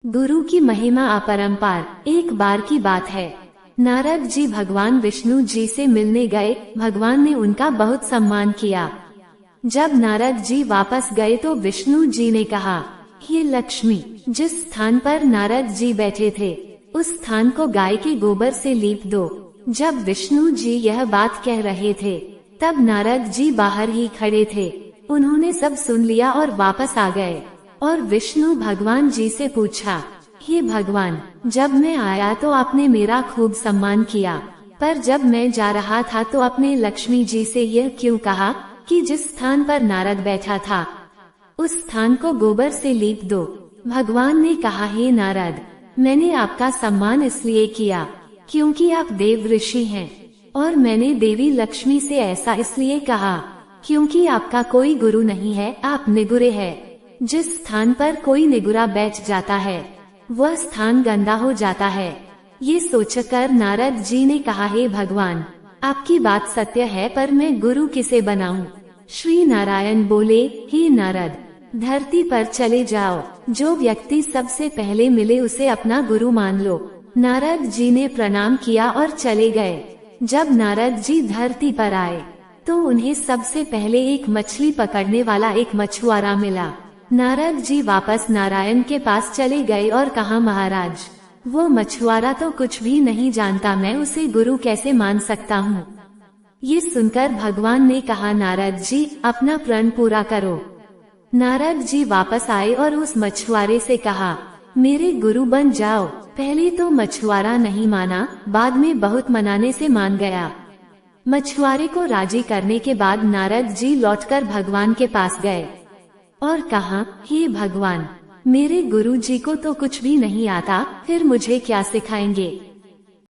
गुरु की महिमा अपरंपार। एक बार की बात है, नारद जी भगवान विष्णु जी से मिलने गए। भगवान ने उनका बहुत सम्मान किया। जब नारद जी वापस गए तो विष्णु जी ने कहा, हे लक्ष्मी, जिस स्थान पर नारद जी बैठे थे उस स्थान को गाय के गोबर से लीप दो। जब विष्णु जी यह बात कह रहे थे तब नारद जी बाहर ही खड़े थे। उन्होंने सब सुन लिया और वापस आ गए और विष्णु भगवान जी से पूछा, हे भगवान, जब मैं आया तो आपने मेरा खूब सम्मान किया, पर जब मैं जा रहा था तो अपने लक्ष्मी जी से यह क्यों कहा कि जिस स्थान पर नारद बैठा था उस स्थान को गोबर से लीप दो। भगवान ने कहा, हे नारद, मैंने आपका सम्मान इसलिए किया क्योंकि आप देव ऋषि हैं, और मैंने देवी लक्ष्मी से ऐसा इसलिए कहा क्योंकि आपका कोई गुरु नहीं है, आप निगुरे हैं। जिस स्थान पर कोई निगुरा बैठ जाता है वह स्थान गंदा हो जाता है। ये सोचकर नारद जी ने कहा, हे भगवान, आपकी बात सत्य है, पर मैं गुरु किसे बनाऊं? श्री नारायण बोले, हे नारद, धरती पर चले जाओ, जो व्यक्ति सबसे पहले मिले उसे अपना गुरु मान लो। नारद जी ने प्रणाम किया और चले गए। जब नारद जी धरती पर आए तो उन्हें सबसे पहले एक मछली पकड़ने वाला एक मछुआरा मिला। नारद जी वापस नारायण के पास चले गए और कहा, महाराज, वो मछुआरा तो कुछ भी नहीं जानता, मैं उसे गुरु कैसे मान सकता हूँ? ये सुनकर भगवान ने कहा, नारद जी, अपना प्रण पूरा करो। नारद जी वापस आए और उस मछुआरे से कहा, मेरे गुरु बन जाओ। पहले तो मछुआरा नहीं माना, बाद में बहुत मनाने से मान गया। मछुआरे को राजी करने के बाद नारद जी लौटकर भगवान के पास गए और कहा, हे भगवान, मेरे गुरु जी को तो कुछ भी नहीं आता, फिर मुझे क्या सिखाएंगे?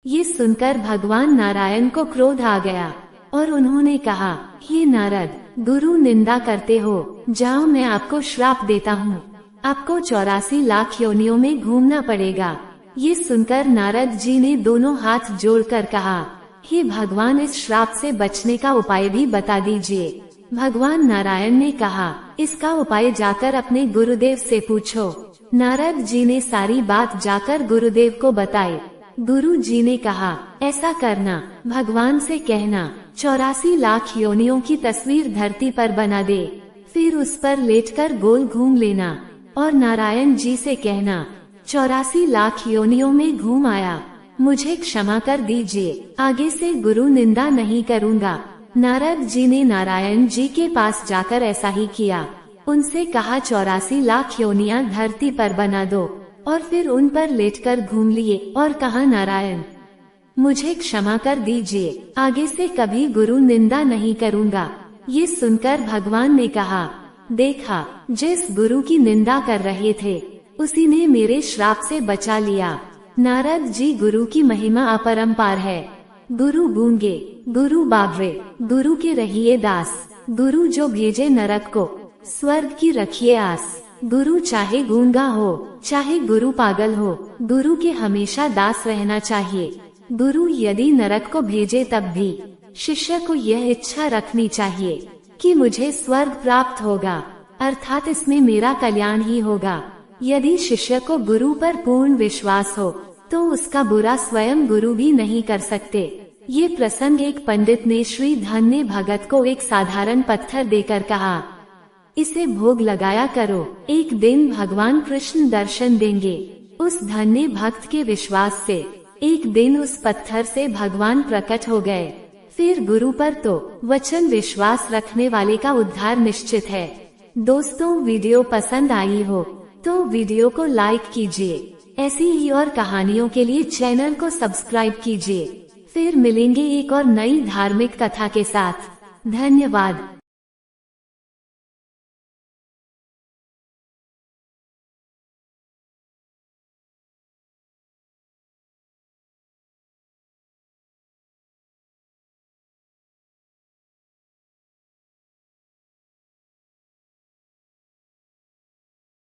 ये सुनकर भगवान नारायण को क्रोध आ गया और उन्होंने कहा, हे नारद, गुरु निंदा करते हो, जाओ, मैं आपको श्राप देता हूँ, आपको 84 लाख योनियों में घूमना पड़ेगा। ये सुनकर नारद जी ने दोनों हाथ जोड़कर कहा, हे भगवान, इस श्राप से बचने का उपाय भी बता दीजिए। भगवान नारायण ने कहा, इसका उपाय जाकर अपने गुरुदेव से पूछो। नारद जी ने सारी बात जाकर गुरुदेव को बताई। गुरु जी ने कहा, ऐसा करना, भगवान से कहना 84 लाख योनियों की तस्वीर धरती पर बना दे, फिर उस पर लेटकर गोल घूम लेना और नारायण जी से कहना, 84 लाख योनियों में घूम आया, मुझे क्षमा कर दीजिए, आगे से गुरु निंदा नहीं करूँगा। नारद जी ने नारायण जी के पास जाकर ऐसा ही किया। उनसे कहा, 84 लाख योनियां धरती पर बना दो और फिर उन पर लेटकर घूम लिए और कहा, नारायण, मुझे क्षमा कर दीजिए, आगे से कभी गुरु निंदा नहीं करूँगा। ये सुनकर भगवान ने कहा, देखा, जिस गुरु की निंदा कर रहे थे उसी ने मेरे श्राप से बचा लिया। नारद जी, गुरु की महिमा अपरंपार है। गुरु गूंगे, गुरु बाबरे, गुरु के रहिए दास, गुरु जो भेजे नरक को, स्वर्ग की रखिए आस। गुरु चाहे गूंगा हो, चाहे गुरु पागल हो, गुरु के हमेशा दास रहना चाहिए। गुरु यदि नरक को भेजे तब भी शिष्य को यह इच्छा रखनी चाहिए कि मुझे स्वर्ग प्राप्त होगा, अर्थात इसमें मेरा कल्याण ही होगा। यदि शिष्य को गुरु पर पूर्ण विश्वास हो तो उसका बुरा स्वयं गुरु भी नहीं कर सकते। ये प्रसंग एक पंडित ने श्री धन्य भगत को एक साधारण पत्थर देकर कहा, इसे भोग लगाया करो, एक दिन भगवान कृष्ण दर्शन देंगे। उस धन्य भक्त के विश्वास से एक दिन उस पत्थर से भगवान प्रकट हो गए। फिर गुरु पर तो वचन विश्वास रखने वाले का उद्धार निश्चित है। दोस्तों, वीडियो पसंद आई हो तो वीडियो को लाइक कीजिए। ऐसी ही और कहानियों के लिए चैनल को सब्सक्राइब कीजिए। फिर मिलेंगे एक और नई धार्मिक कथा के साथ। धन्यवाद।